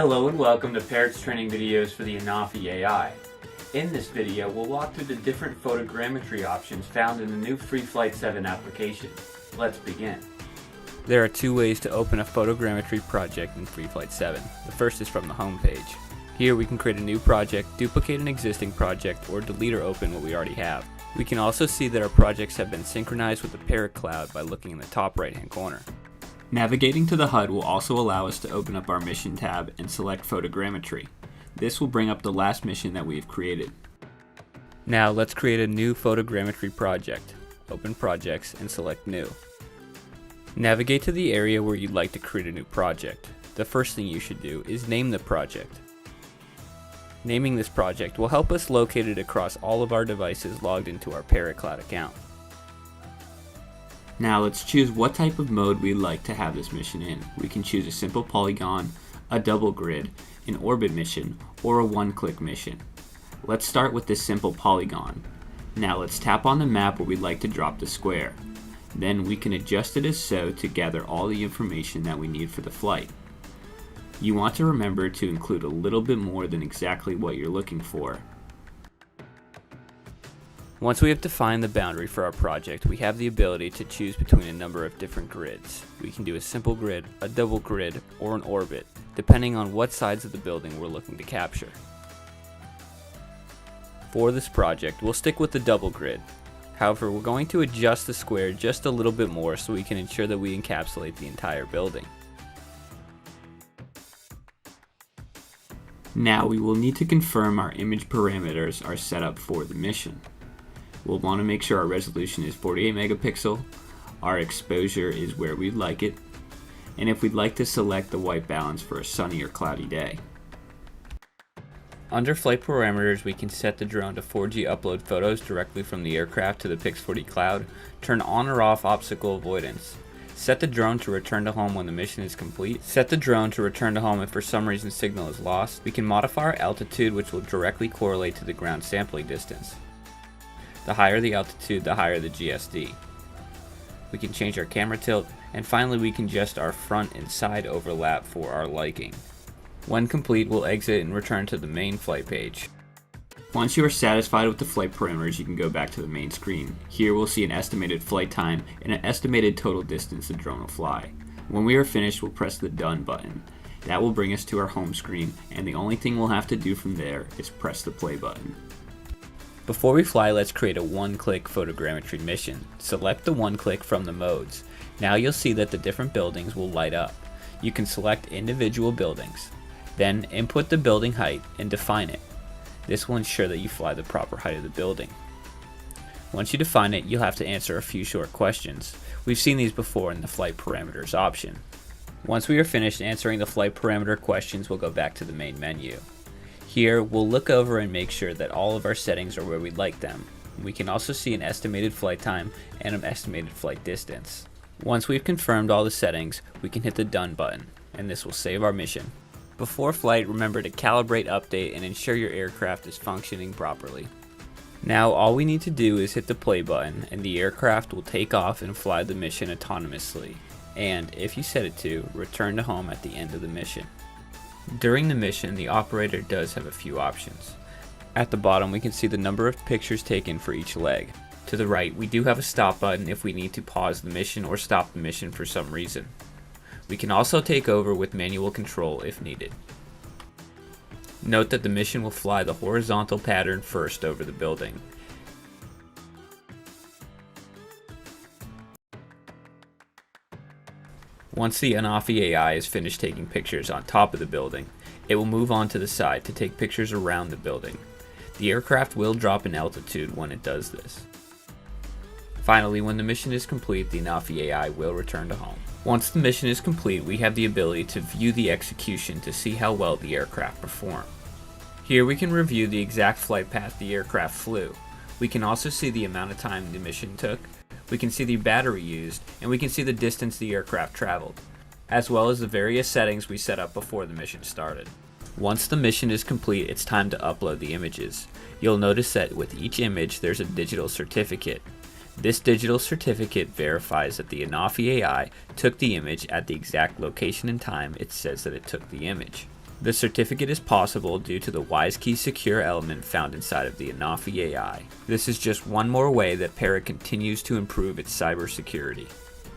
Hello and welcome to Parrot's training videos for the Anafi AI. In this video, we'll walk through the different photogrammetry options found in the new FreeFlight 7 application. Let's begin. There are two ways to open a photogrammetry project in FreeFlight 7. The first is from the home page. Here we can create a new project, duplicate an existing project, or delete or open what we already have. We can also see that our projects have been synchronized with the Parrot cloud by looking in the top right hand corner. Navigating to the HUD will also allow us to open up our mission tab and select photogrammetry. This will bring up the last mission that we have created. Now let's create a new photogrammetry project. Open projects and select new. Navigate to the area where you'd like to create a new project. The first thing you should do is name the project. Naming this project will help us locate it across all of our devices logged into our Parrot Cloud account. Now let's choose what type of mode we'd like to have this mission in. We can choose a simple polygon, a double grid, an orbit mission, or a one-click mission. Let's start with this simple polygon. Now let's tap on the map where we'd like to drop the square. Then we can adjust it as so to gather all the information that we need for the flight. You want to remember to include a little bit more than exactly what you're looking for. Once we have defined the boundary for our project, we have the ability to choose between a number of different grids. We can do a simple grid, a double grid, or an orbit, depending on what sides of the building we're looking to capture. For this project, we'll stick with the double grid. However, we're going to adjust the square just a little bit more so we can ensure that we encapsulate the entire building. Now we will need to confirm our image parameters are set up for the mission. We'll want to make sure our resolution is 48 megapixel, our exposure is where we'd like it, and if we'd like to select the white balance for a sunny or cloudy day. Under flight parameters, we can set the drone to 4G upload photos directly from the aircraft to the Pix4D cloud, turn on or off obstacle avoidance, set the drone to return to home when the mission is complete, set the drone to return to home if for some reason signal is lost. We can modify our altitude, which will directly correlate to the ground sampling distance. The higher the altitude, the higher the GSD. We can change our camera tilt, and finally we can adjust our front and side overlap for our liking. When complete, we'll exit and return to the main flight page. Once you are satisfied with the flight parameters, you can go back to the main screen. Here we'll see an estimated flight time and an estimated total distance the drone will fly. When we are finished, we'll press the Done button. That will bring us to our home screen, and the only thing we'll have to do from there is press the play button. Before we fly, let's create a one-click photogrammetry mission. Select the one-click from the modes. Now you'll see that the different buildings will light up. You can select individual buildings. Then input the building height and define it. This will ensure that you fly the proper height of the building. Once you define it, you'll have to answer a few short questions. We've seen these before in the flight parameters option. Once we are finished answering the flight parameter questions, we'll go back to the main menu. Here, we'll look over and make sure that all of our settings are where we'd like them. We can also see an estimated flight time and an estimated flight distance. Once we've confirmed all the settings, we can hit the Done button, and this will save our mission. Before flight, remember to calibrate, update, and ensure your aircraft is functioning properly. Now, all we need to do is hit the play button, and the aircraft will take off and fly the mission autonomously, and, if you set it to, return to home at the end of the mission. During the mission, the operator does have a few options. At the bottom, we can see the number of pictures taken for each leg. To the right, we do have a stop button if we need to pause the mission or stop the mission for some reason. We can also take over with manual control if needed. Note that the mission will fly the horizontal pattern first over the building. Once the Anafi AI is finished taking pictures on top of the building, it will move on to the side to take pictures around the building. The aircraft will drop in altitude when it does this. Finally, when the mission is complete, the Anafi AI will return to home. Once the mission is complete, we have the ability to view the execution to see how well the aircraft performed. Here we can review the exact flight path the aircraft flew. We can also see the amount of time the mission took. We can see the battery used, and we can see the distance the aircraft traveled, as well as the various settings we set up before the mission started. Once the mission is complete, it's time to upload the images. You'll notice that with each image there's a digital certificate. This digital certificate verifies that the Anafi AI took the image at the exact location and time it says that it took the image. The certificate is possible due to the WiseKey secure element found inside of the Anafi AI. This is just one more way that Parrot continues to improve its cybersecurity.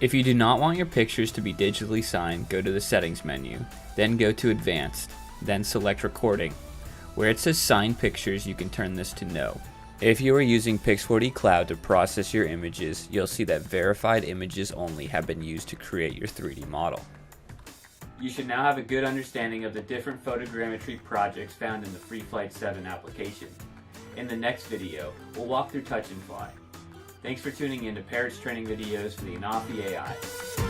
If you do not want your pictures to be digitally signed, go to the Settings menu, then go to Advanced, then select Recording. Where it says Sign Pictures, you can turn this to No. If you are using Pix4D Cloud to process your images, you'll see that verified images only have been used to create your 3D model. You should now have a good understanding of the different photogrammetry projects found in the FreeFlight 7 application. In the next video, we'll walk through Touch and Fly. Thanks for tuning in to Parrot's training videos for the Anafi AI.